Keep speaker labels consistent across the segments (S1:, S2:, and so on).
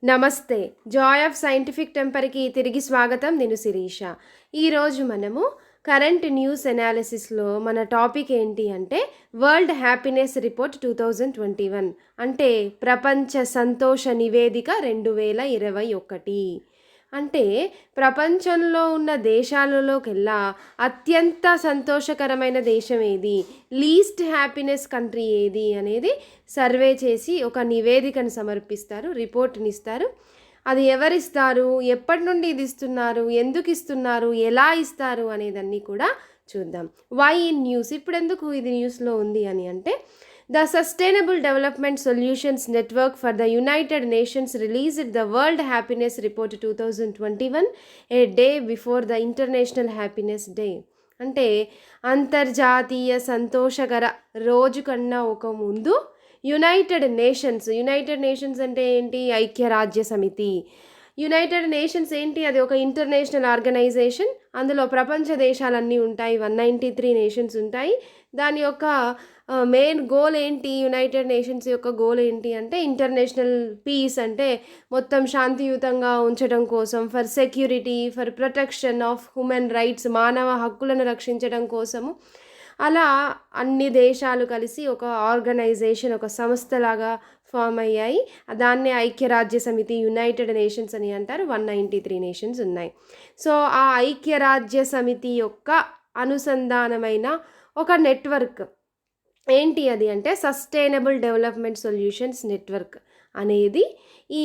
S1: నమస్తే. Joy of scientific టెంపర్‌కి తిరిగి స్వాగతం. నేను శిరీష. ఈరోజు మనము కరెంట్ న్యూస్ ఎనాలిసిస్‌లో మన టాపిక్ ఏంటి అంటే వరల్డ్ హ్యాపీనెస్ రిపోర్ట్ 2021 అంటే ప్రపంచ సంతోష నివేదిక 2021. అంటే ప్రపంచంలో ఉన్న దేశాలలోకెల్లా అత్యంత సంతోషకరమైన దేశం ఏది, లీస్ట్ హ్యాపీనెస్ కంట్రీ ఏది అనేది సర్వే చేసి ఒక నివేదికను సమర్పిస్తారు, రిపోర్ట్ని ఇస్తారు. అది ఎవరిస్తారు, ఎప్పటి నుండి ఇది ఇస్తున్నారు, ఎందుకు ఇస్తున్నారు, ఎలా ఇస్తారు అనేదన్నీ కూడా చూద్దాం. వై ఇన్ న్యూస్, ఇప్పుడు ఎందుకు ఇది న్యూస్లో ఉంది అని అంటే, the sustainable development solutions network for the United nations released the world happiness report 2021 A day before the international happiness day. అంటే అంతర్జాతీయ సంతోషకర రోజు కన్నా ఒక ముందు యునైటెడ్ నేషన్స్ అంటే ఏంటి, ఐక్యరాజ్య సమితి. యునైటెడ్ నేషన్స్ ఏంటి, అది ఒక ఇంటర్నేషనల్ ఆర్గనైజేషన్. అందులో ప్రపంచ దేశాలన్నీ ఉంటాయి, 193 నేషన్స్ ఉంటాయి. దాని యొక్క మెయిన్ గోల్ ఏంటి, యునైటెడ్ నేషన్స్ యొక్క గోల్ ఏంటి అంటే ఇంటర్నేషనల్ పీస్, అంటే మొత్తం శాంతియుతంగా ఉంచడం కోసం, for security, for protection of human rights, మానవ హక్కులను రక్షించడం కోసము. అలా అన్ని దేశాలు కలిసి ఒక ఆర్గనైజేషన్, ఒక సంస్థలాగా ఫామ్ అయ్యాయి. దాన్నే ఐక్యరాజ్య సమితి, యునైటెడ్ నేషన్స్ అని అంటారు. 193 నేషన్స్ ఉన్నాయి. సో ఆ ఐక్యరాజ్య సమితి యొక్క అనుసంధానమైన ఒక నెట్వర్క్ ఏంటి అది అంటే సస్టైనబుల్ డెవలప్మెంట్ సొల్యూషన్స్ నెట్వర్క్ అనేది ఈ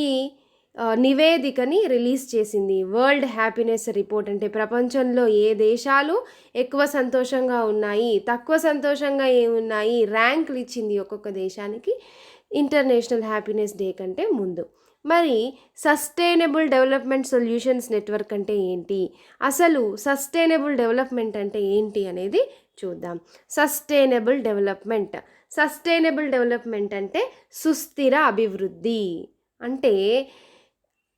S1: నివేదికని రిలీజ్ చేసింది. వరల్డ్ హ్యాపీనెస్ రిపోర్ట్ అంటే ప్రపంచంలో ఏ దేశాలు ఎక్కువ సంతోషంగా ఉన్నాయి, తక్కువ సంతోషంగా ఏమున్నాయి, ర్యాంకులు ఇచ్చింది ఒక్కొక్క దేశానికి ఇంటర్నేషనల్ హ్యాపీనెస్ డే కంటే ముందు. మరి సస్టైనబుల్ డెవలప్మెంట్ సొల్యూషన్స్ నెట్వర్క్ అంటే ఏంటి, అసలు సస్టైనబుల్ డెవలప్మెంట్ అంటే ఏంటి అనేది చూద్దాం. సస్టైనబుల్ డెవలప్మెంట్ అంటే సుస్థిర అభివృద్ధి. అంటే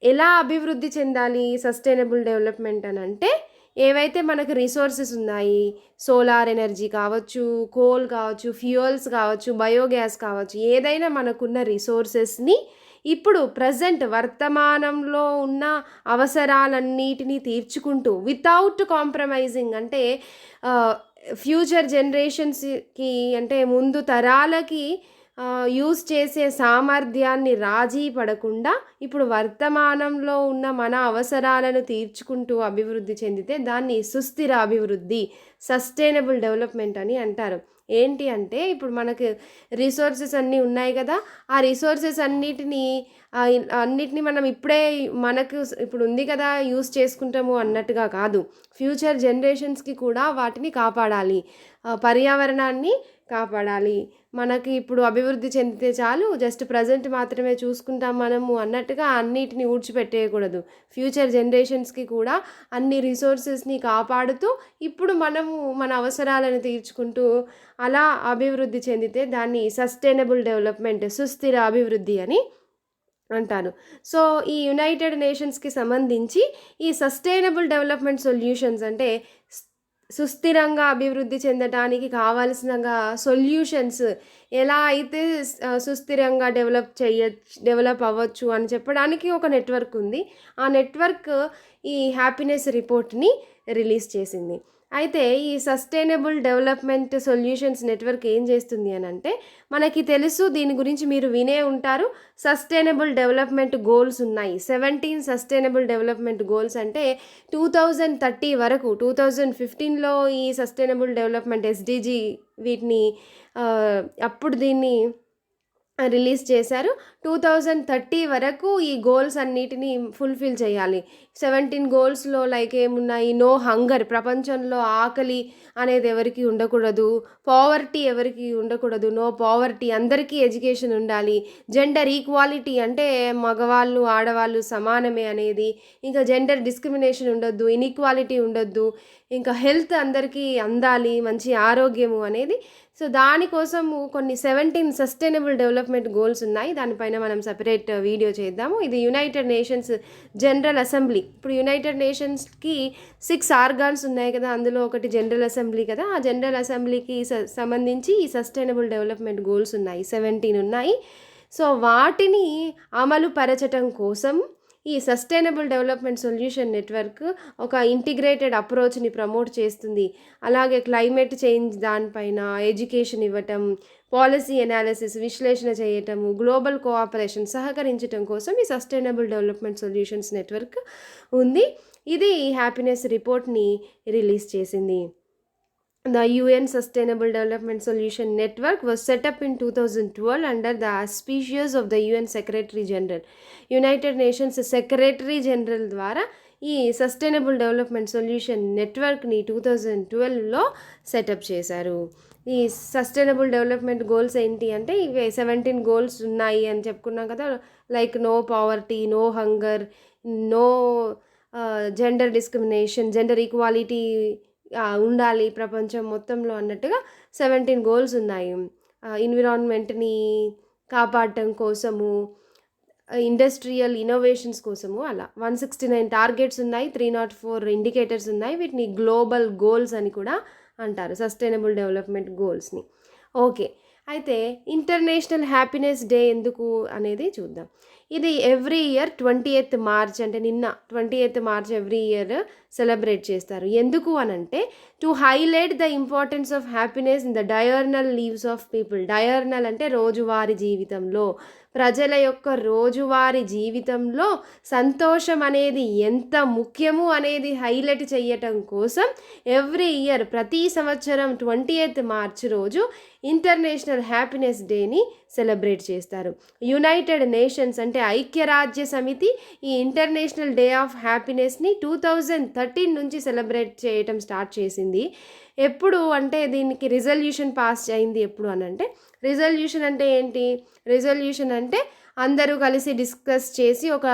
S1: ఎలా అభివృద్ధి చెందాలి సస్టైనబుల్ డెవలప్మెంట్ అని అంటే, ఏవైతే మనకు రిసోర్సెస్ ఉన్నాయి, సోలార్ ఎనర్జీ కావచ్చు, కోల్ కావచ్చు, ఫ్యూయల్స్ కావచ్చు, బయోగ్యాస్ కావచ్చు, ఏదైనా మనకున్న రిసోర్సెస్ని ఇప్పుడు ప్రజెంట్ వర్తమానంలో ఉన్న అవసరాలన్నిటినీ తీర్చుకుంటూ వితౌట్ కాంప్రమైజింగ్, అంటే ఫ్యూచర్ జనరేషన్స్కి అంటే ముందు తరాలకి యూజ్ చేసే సామర్థ్యాన్ని రాజీ పడకుండా ఇప్పుడు వర్తమానంలో ఉన్న మన అవసరాలను తీర్చుకుంటూ అభివృద్ధి చెందితే దాన్ని సుస్థిర అభివృద్ధి, సస్టైనబుల్ డెవలప్మెంట్ అని అంటారు. ఏంటి అంటే ఇప్పుడు మనకు రిసోర్సెస్ అన్నీ ఉన్నాయి కదా, ఆ రిసోర్సెస్ అన్నిటినీ మనం ఇప్పుడే మనకు ఇప్పుడు ఉంది కదా యూస్ చేసుకుంటాము అన్నట్టుగా కాదు, ఫ్యూచర్ జనరేషన్స్కి కూడా వాటిని కాపాడాలి, పర్యావరణాన్ని కాపాడాలి. మనకి ఇప్పుడు అభివృద్ధి చెందితే చాలు, జస్ట్ ప్రజెంట్ మాత్రమే చూసుకుంటాం మనము అన్నట్టుగా అన్నిటిని ఊడ్చిపెట్టేయకూడదు. ఫ్యూచర్ జనరేషన్స్కి కూడా అన్ని రిసోర్సెస్ని కాపాడుతూ ఇప్పుడు మనము మన అవసరాలను తీర్చుకుంటూ అలా అభివృద్ధి చెందితే దాన్ని సస్టైనబుల్ డెవలప్మెంట్, సుస్థిర అభివృద్ధి అని అంటారు. సో ఈ యునైటెడ్ నేషన్స్కి సంబంధించి ఈ సస్టైనబుల్ డెవలప్మెంట్ సొల్యూషన్స్ అంటే సుస్థిరంగా అభివృద్ధి చెందడానికి కావాల్సిన సొల్యూషన్స్ ఎలా అయితే సుస్థిరంగా డెవలప్ అవ్వచ్చు అని చెప్పడానికి ఒక నెట్వర్క్ ఉంది. ఆ నెట్వర్క్ ఈ హ్యాపీనెస్ రిపోర్ట్ని రిలీజ్ చేసింది. అయితే ఈ సస్టైనబుల్ డెవలప్మెంట్ సొల్యూషన్స్ నెట్వర్క్ ఏం చేస్తుంది అని అంటే, మనకి తెలుసు, దీని గురించి మీరు వినే ఉంటారు, సస్టైనబుల్ డెవలప్మెంట్ గోల్స్ ఉన్నాయి. 17 సస్టైనబుల్ డెవలప్మెంట్ గోల్స్ అంటే 2030 వరకు, 2015లో ఈ సస్టైనబుల్ డెవలప్మెంట్ SDG వీటిని అప్పుడు దీన్ని రిలీజ్ చేశారు. 2030 వరకు ఈ గోల్స్ అన్నిటినీ ఫుల్ఫిల్ చేయాలి. 17 గోల్స్లో లైక్ ఏమున్నాయి, నో హంగర్, ప్రపంచంలో ఆకలి అనేది ఎవరికి ఉండకూడదు, పావర్టీ ఎవరికి ఉండకూడదు, నో పావర్టీ, అందరికీ ఎడ్యుకేషన్ ఉండాలి, జెండర్ ఈక్వాలిటీ అంటే మగవాళ్ళు ఆడవాళ్ళు సమానమే అనేది, ఇంకా జెండర్ డిస్క్రిమినేషన్ ఉండొద్దు, ఇన్ఈక్వాలిటీ ఉండొద్దు, ఇంకా హెల్త్ అందరికీ అందాలి, మంచి ఆరోగ్యము అనేది. సో దానికోసము కొన్ని 17 సస్టైనబుల్ డెవలప్మెంట్ గోల్స్ ఉన్నాయి. దానిపైన మనం సపరేట్ వీడియో చేద్దాము. ఇది యునైటెడ్ నేషన్స్ జనరల్ అసెంబ్లీ. ఇప్పుడు యునైటెడ్ నేషన్స్కి 6 ఆర్గాన్స్ ఉన్నాయి కదా, అందులో ఒకటి జనరల్ అసెంబ్లీ కదా. ఆ జనరల్ అసెంబ్లీకి సంబంధించి ఈ సస్టైనబుల్ డెవలప్మెంట్ గోల్స్ ఉన్నాయి, 17 ఉన్నాయి. సో వాటిని అమలు పరచటం కోసం ఈ సస్టైనబుల్ డెవలప్మెంట్ సొల్యూషన్ నెట్వర్క్ ఒక ఇంటిగ్రేటెడ్ అప్రోచ్ని ప్రమోట్ చేస్తుంది. అలాగే క్లైమేట్ చేంజ్ దానిపైన ఎడ్యుకేషన్ ఇవ్వటం, పాలసీ ఎనాలిసిస్ విశ్లేషణ చేయటము, గ్లోబల్ కోఆపరేషన్ సహకరించటం కోసం ఈ సస్టైనబుల్ డెవలప్మెంట్ సొల్యూషన్స్ నెట్వర్క్ ఉంది. ఇది హ్యాపీనెస్ రిపోర్ట్ని రిలీజ్ చేసింది. The UN Sustainable Development Solution Network was set up in 2012 under the auspices of the UN Secretary General. United nations secretary general ద్వారా ఈ సస్టైనబుల్ డెవలప్మెంట్ సొల్యూషన్ నెట్వర్క్ని 2012లో సెటప్ చేశారు. ఈ sustainable development goals ఏంటి అంటే ఇవి 17 goals ఉన్నాయి అని చెప్పుకున్నాం కదా. Like no poverty, no hunger, no gender discrimination, gender equality ఉండాలి ప్రపంచం మొత్తంలో అన్నట్టుగా 17 గోల్స్ ఉన్నాయి. ఎన్విరాన్మెంట్ని కాపాడటం కోసము, ఇండస్ట్రియల్ ఇన్నోవేషన్స్ కోసము అలా 169 టార్గెట్స్ ఉన్నాయి, 304 ఇండికేటర్స్ ఉన్నాయి. వీటిని గ్లోబల్ గోల్స్ అని కూడా అంటారు, సస్టైనబుల్ డెవలప్మెంట్ గోల్స్ని. ఓకే, అయితే ఇంటర్నేషనల్ హ్యాపీనెస్ డే ఎందుకు అనేది చూద్దాం. ఇది ఎవ్రీ ఇయర్ 28th మార్చ్, అంటే నిన్న 28th March every year celebrate చేస్తారు. ఎందుకు అనంటే to highlight the importance of happiness in the diurnal lives of people. Diurnal అంటే రోజువారీ జీవితంలో, ప్రజల యొక్క రోజువారీ జీవితంలో సంతోషం అనేది ఎంత ముఖ్యము అనేది హైలైట్ చేయటం కోసం ఎవ్రీ ఇయర్ ప్రతి సంవత్సరం 28th మార్చ్ రోజు ఇంటర్నేషనల్ హ్యాపీనెస్ డేని సెలబ్రేట్ చేస్తారు. యునైటెడ్ నేషన్స్ అంటే ఐక్యరాజ్య సమితి ఈ ఇంటర్నేషనల్ డే ఆఫ్ హ్యాపీనెస్ని 2013 నుంచి సెలబ్రేట్ చేయటం స్టార్ట్ చేసింది. ఎప్పుడు అంటే దీనికి రిజల్యూషన్ పాస్ అయింది ఎప్పుడు అని అంటే, రిజల్యూషన్ అంటే ఏంటి? రిజల్యూషన్ అంటే అందరూ కలిసి డిస్కస్ చేసి ఒక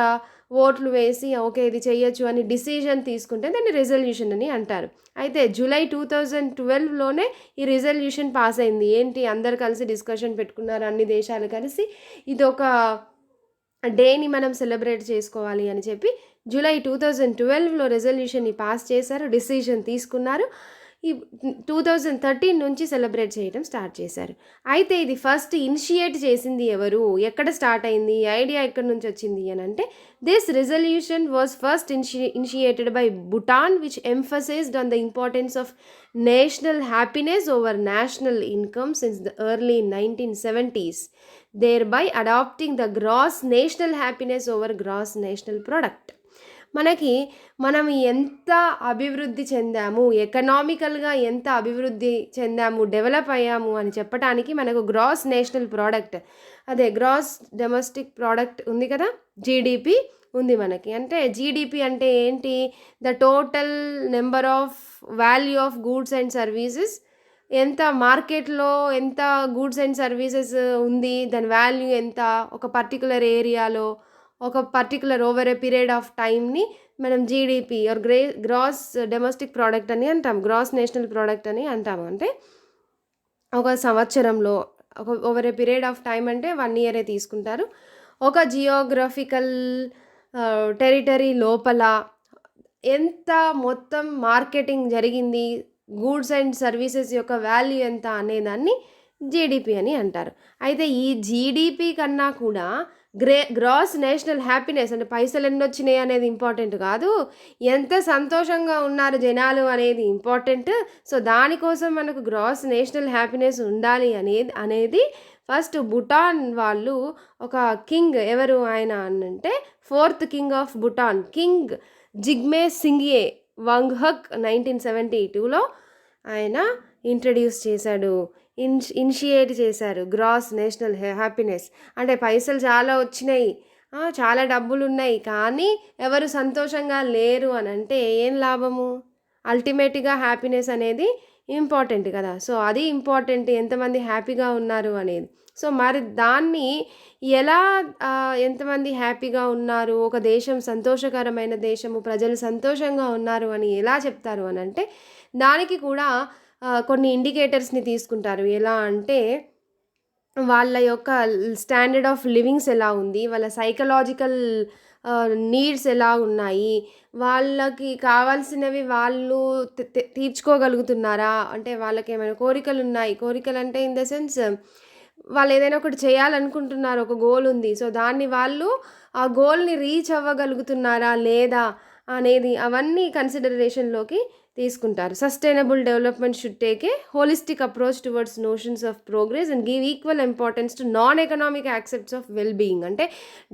S1: ఓట్లు వేసి ఓకే ఇది చెయ్యొచ్చు అని డిసిజన్ తీసుకుంటే దాన్ని రిజల్యూషన్ అని అంటారు. అయితే జూలై 2012లోనే ఈ రిజల్యూషన్ పాస్ అయింది. ఏంటి, అందరు కలిసి డిస్కషన్ పెట్టుకున్నారు, అన్ని దేశాలు కలిసి ఇది ఒక డేని మనం సెలబ్రేట్ చేసుకోవాలి అని చెప్పి జూలై 2012లో రెజల్యూషన్ని పాస్ చేశారు, డిసిజన్ తీసుకున్నారు. ఈ 2013 నుంచి సెలబ్రేట్ చేయడం స్టార్ట్ చేశారు. అయితే ఇది ఫస్ట్ ఇనిషియేట్ చేసింది ఎవరు, ఎక్కడ స్టార్ట్ అయింది, ఐడియా ఎక్కడి నుంచి వచ్చింది అని అంటే, this resolution was first initiated by Bhutan which emphasised on the importance of national happiness over national income since the early 1970s, thereby adopting the gross national happiness over gross national product. మనం ఎంత అభివృద్ధి చెందాము, ఎకనామికల్గా ఎంత అభివృద్ధి చెందాము, develop అయ్యాము అని చెప్పడానికి మనకు gross national product, అదే గ్రాస్ డొమెస్టిక్ ప్రోడక్ట్ ఉంది కదా, జీడిపి ఉంది మనకి. అంటే జీడిపి అంటే ఏంటి? The total number of value of goods and services, ఎంత మార్కెట్లో ఎంత గూడ్స్ అండ్ సర్వీసెస్ ఉంది, దాని వాల్యూ ఎంత, ఒక పర్టికులర్ ఏరియాలో ఒక particular over a period of టైంని మనం GDP or gross domestic product అని అంటాం, గ్రాస్ నేషనల్ ప్రోడక్ట్ అని అంటాము. అంటే ఒక సంవత్సరంలో ఒక over a period of time అంటే 1 year తీసుకుంటారు. ఒక జియోగ్రఫికల్ టెరిటరీ లోపల ఎంత మొత్తం మార్కెటింగ్ జరిగింది, గూడ్స్ అండ్ సర్వీసెస్ యొక్క వాల్యూ ఎంత అనేదాన్ని జీడిపి అని అంటారు. అయితే ఈ జీడిపి కన్నా కూడా గ్రాస్ నేషనల్ హ్యాపీనెస్ అంటే పైసలు ఎన్ని వచ్చినాయి అనేది ఇంపార్టెంట్ కాదు, ఎంత సంతోషంగా ఉన్నారు జనాలు అనేది ఇంపార్టెంట్. సో దానికోసం మనకు గ్రాస్ నేషనల్ హ్యాపీనెస్ ఉండాలి అనేది ఫస్ట్ భూటాన్ వాళ్ళు ఒక కింగ్, ఎవరు ఆయన అంటే 4th king of Bhutan, king Jigme Singye Wangchuck 1972లో ఆయన ఇంట్రడ్యూస్ చేశాడు, ఇనిషియేట్ చేశారు గ్రాస్ నేషనల్ హ్యాపీనెస్. అంటే పైసలు చాలా వచ్చినాయి, చాలా డబ్బులు ఉన్నాయి, కానీ ఎవరు సంతోషంగా లేరు అని అంటే ఏం లాభము? అల్టిమేట్గా హ్యాపీనెస్ అనేది ఇంపార్టెంట్ కదా. సో అది ఇంపార్టెంట్, ఎంతమంది హ్యాపీగా ఉన్నారు అనేది. సో మరి దాన్ని ఎలా ఎంతమంది హ్యాపీగా ఉన్నారు, ఒక దేశం సంతోషకరమైన దేశము, ప్రజలు సంతోషంగా ఉన్నారు అని ఎలా చెప్తారు అని అంటే, దానికి కూడా కొన్ని ఇండికేటర్స్ని తీసుకుంటారు. ఎలా అంటే వాళ్ళ యొక్క స్టాండర్డ్ ఆఫ్ లివింగ్స్ ఎలా ఉంది, వాళ్ళ సైకలాజికల్ నీడ్స్ ఎలా ఉన్నాయి, వాళ్ళకి కావాల్సినవి వాళ్ళు తీర్చుకోగలుగుతున్నారా, అంటే వాళ్ళకి ఏమైనా కోరికలు ఉన్నాయి, కోరికలు అంటే ఇన్ ద సెన్స్ వాళ్ళు ఏదైనా ఒకటి చేయాలనుకుంటున్నారు, ఒక గోల్ ఉంది. సో, దాన్ని వాళ్ళు ఆ గోల్‌ని రీచ్ అవ్వగలుగుతున్నారా లేదా అనేది అవన్నీ కన్సిడరేషన్‌లోకి తీసుకుంటారు. Sustainable development should take a holistic approach towards notions of progress and give equal importance to non economic aspects of well being. అంటే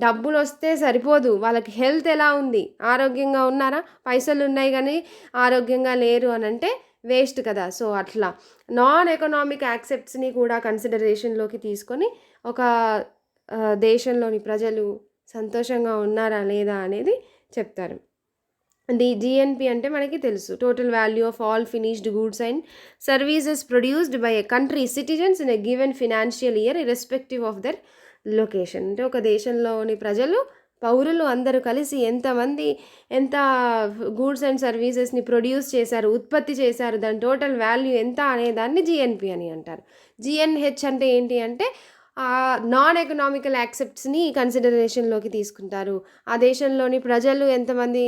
S1: డబ్బులొస్తే సరిపోదు. వాళ్ళకి హెల్త్ ఎలా ఉంది? ఆరోగ్యంగా ఉన్నారా? పైసలున్నాయి గానీ ఆరోగ్యంగా లేరు అనంటే వేస్ట్ కదా! సో, అట్లా నాన్ ఎకనామిక్ యాస్పెక్ట్స్‌ని కూడా కన్సిడరేషన్‌లోకి తీసుకొని ఒక దేశంలోని ప్రజలు సంతోషంగా ఉన్నారా లేదా అనేది చెప్తారు. జీఎన్‌పీ అంటే మనకి తెలుసు. Total value of all finished goods and services produced by a country citizens in a given financial year irrespective of their location. అంటే ఒక దేశంలోని ప్రజలు, పౌరులు అందరూ కలిసి ఎంత గూడ్స్ అండ్ సర్వీసెస్‌ని ప్రొడ్యూస్ చేశారు, ఉత్పత్తి చేశారు, దాని టోటల్ వాల్యూ ఎంత అనేదాన్ని జీఎన్‌పీ అని అంటారు. జీఎన్‌హెచ్ అంటే ఏంటి అంటే నాన్ ఎకనామికల్ యాస్పెక్ట్స్‌ని కన్సిడరేషన్‌లోకి తీసుకుంటారు. ఆ దేశంలోని ప్రజలు ఎంతమంది,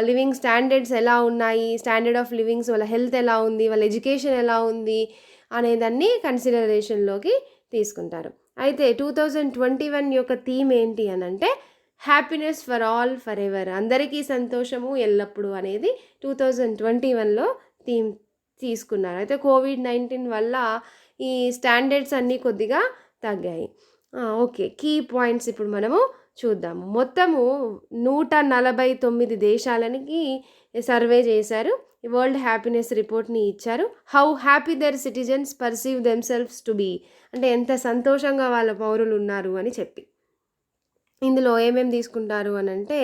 S1: లివింగ్ స్టాండర్డ్స్ ఎలా ఉన్నాయి, స్టాండర్డ్ ఆఫ్ లివింగ్స్, వాళ్ళ హెల్త్ ఎలా ఉంది, వాళ్ళ ఎడ్యుకేషన్ ఎలా ఉంది అనేదాన్ని కన్సిడరేషన్‌లోకి తీసుకుంటారు. అయితే 2021 యొక్క థీమ్ ఏంటి అనంటే happiness for all for ever, అందరికీ సంతోషము ఎల్లప్పుడూ అనేది 2021లో థీమ్ తీసుకున్నారు. అయితే కోవిడ్-19 వల్ల ఈ స్టాండర్డ్స్ అన్నీ కొద్దిగా తగ్గాయి. ఓకే, కీ పాయింట్స్ ఇప్పుడు మనము చూద్దాము. మొత్తము 149 దేశాలకి సర్వే చేశారు. వరల్డ్ హ్యాపీనెస్ రిపోర్ట్‌ని ఇచ్చారు. How happy their citizens perceive themselves to be, అంటే ఎంత సంతోషంగా వాళ్ళ పౌరులు ఉన్నారు అని చెప్పి. ఇందులో ఏమేమి తీసుకుంటారు అనంటే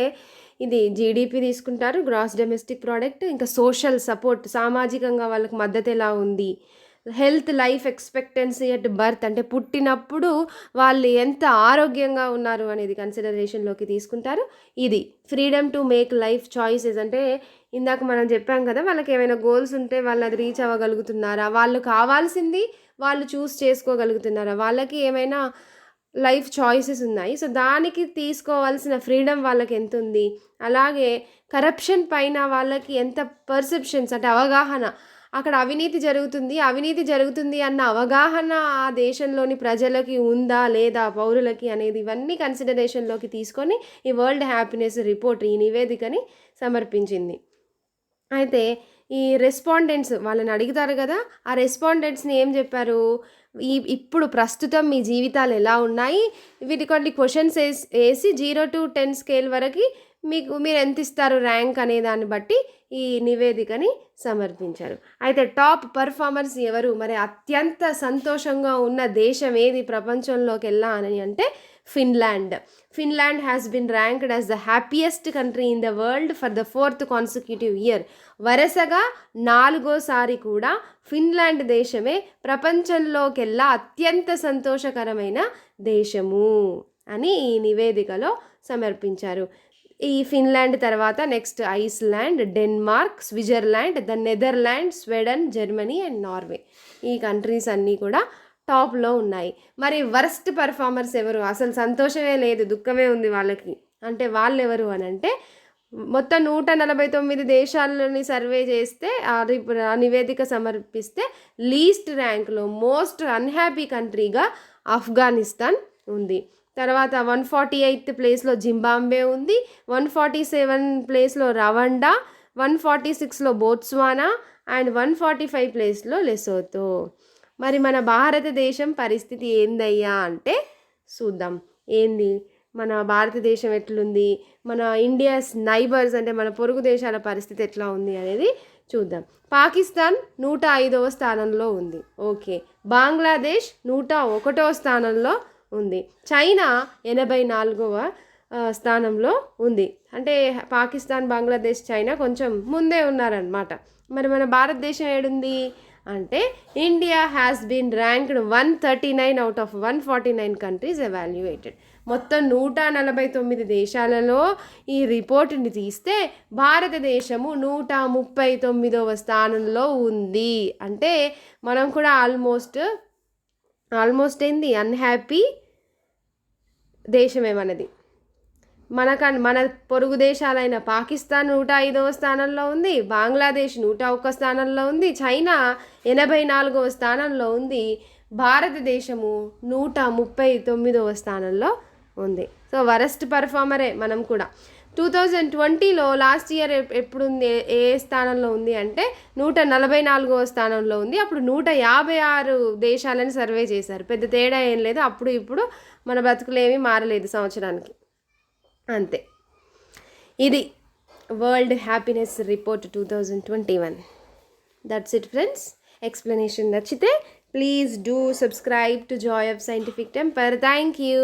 S1: ఇది జీడీపీ తీసుకుంటారు, గ్రాస్ డొమెస్టిక్ ప్రోడక్ట్, ఇంకా సోషల్ సపోర్ట్, సామాజికంగా వాళ్ళకి మద్దతు ఎలా ఉంది, health life expectancy at birth, అంటే పుట్టినప్పుడు వాళ్ళు ఎంత ఆరోగ్యంగా ఉన్నారు అనేది కన్సిడరేషన్లోకి తీసుకుంటారు. ఇది freedom to make life choices, అంటే ఇందాక మనం చెప్పాం కదా, వాళ్ళకి ఏమైనా గోల్స్ ఉంటే వాళ్ళు అది రీచ్ అవ్వగలుగుతున్నారా, వాళ్ళు కావాల్సింది వాళ్ళు చూస్ చేసుకోగలుగుతున్నారా, వాళ్ళకి ఏమైనా లైఫ్ చాయిసెస్ ఉన్నాయి. సో, దానికి తీసుకోవాల్సిన ఫ్రీడమ్ వాళ్ళకి ఎంత ఉంది, అలాగే కరప్షన్ పైన వాళ్ళకి ఎంత పర్సెప్షన్స్, అంటే అవగాహన, అక్కడ అవినీతి జరుగుతుంది అన్న అవగాహన ఆ దేశంలోని ప్రజలకి ఉందా లేదా, పౌరులకి అనేది, ఇవన్నీ కన్సిడరేషన్లోకి తీసుకొని ఈ వరల్డ్ హ్యాపీనెస్ రిపోర్ట్, ఈ నివేదికని సమర్పించింది. అయితే ఈ రెస్పాండెంట్స్ వాళ్ళని అడుగుతారు కదా, ఆ రెస్పాండెంట్స్ని ఏం చెప్పారు, ఇప్పుడు ప్రస్తుతం మీ జీవితాలు ఎలా ఉన్నాయి, వీటి కొన్ని క్వశ్చన్స్ వేసి 0 to 10 స్కేల్ వరకు మీరు ఎంత ఇస్తారు ర్యాంక్ అనే దాన్ని బట్టి ఈ నివేదికని సమర్పించారు. అయితే టాప్ పర్ఫార్మర్స్ ఎవరు, మరి అత్యంత సంతోషంగా ఉన్న దేశం ఏది ప్రపంచంలోకి అని అంటే Finland has been ranked as the happiest country in the world for the 4th consecutive year. వరుసగా 4వసారి కూడా ఫిన్లాండ్ దేశమే ప్రపంచంలోకెల్లా అత్యంత సంతోషకరమైన దేశము అని ఈ నివేదికలో సమర్పించారు. ఈ ఫిన్లాండ్ తర్వాత next Iceland, Denmark, Switzerland, the Netherland, Sweden, Germany and Norway. ఈ కంట్రీస్ అన్నీ కూడా టాప్లో ఉన్నాయి. మరి వర్స్ట్ పర్ఫార్మర్స్ ఎవరు, అసలు సంతోషమే లేదు, దుఃఖమే ఉంది వాళ్ళకి అంటే వాళ్ళు ఎవరు అని అంటే, మొత్తం 149 దేశాలని సర్వే చేస్తే ఆ నివేదిక సమర్పిస్తే లీస్ట్ ర్యాంక్లో మోస్ట్ అన్హ్యాపీ కంట్రీగా ఆఫ్ఘనిస్తాన్ ఉంది. తర్వాత 148th ప్లేస్లో జింబాబ్వే ఉంది, 147 ప్లేస్లో రవాండా, 146లో బోట్స్వానా అండ్ 145 ప్లేస్లో లెసోతో. మరి మన భారతదేశం పరిస్థితి ఏందయ్యా అంటే చూద్దాం. ఏంది మన భారతదేశం ఎట్లుంది, మన ఇండియాస్ నైబర్స్ అంటే మన పొరుగు దేశాల పరిస్థితి ఎట్లా ఉంది అనేది చూద్దాం. పాకిస్తాన్ 105వ స్థానంలో ఉంది. ఓకే, బంగ్లాదేశ్ 101వ స్థానంలో ఉంది, చైనా 84వ స్థానంలో ఉంది. అంటే పాకిస్తాన్, బంగ్లాదేశ్, చైనా కొంచెం ముందే ఉన్నారనమాట. మరి మన భారతదేశం ఏడుంది అంటే India has been ranked 139 out of 149 countries evaluated. మొత్తం 149 దేశాలలో ఈ రిపోర్ట్ని తీస్తే భారతదేశము 139వ స్థానంలో ఉంది. అంటే మనం కూడా ఆల్మోస్ట్ ఏంది అన్హ్యాపీ దేశమే మనది. మన పొరుగు దేశాలైన పాకిస్తాన్ 105వ స్థానంలో ఉంది, బంగ్లాదేశ్ 101 స్థానంలో ఉంది, చైనా 84వ స్థానంలో ఉంది. భారతదేశము 139వ స్థానంలో ఉంది. సో వరస్ట్ పర్ఫార్మరే మనం కూడా. 2020లో లాస్ట్ ఇయర్ ఎప్పుడుంది, ఏ స్థానంలో ఉంది అంటే 144వ స్థానంలో ఉంది. అప్పుడు 156 దేశాలని సర్వే చేశారు. పెద్ద తేడా ఏం లేదు. అప్పుడు ఇప్పుడు మన బతుకులు ఏమీ మారలేదు సంవత్సరానికి, అంతే. ఇది world happiness report 2021. That's it friends. Explanation నచ్చితే please do subscribe to joy of scientific temper. Thank you.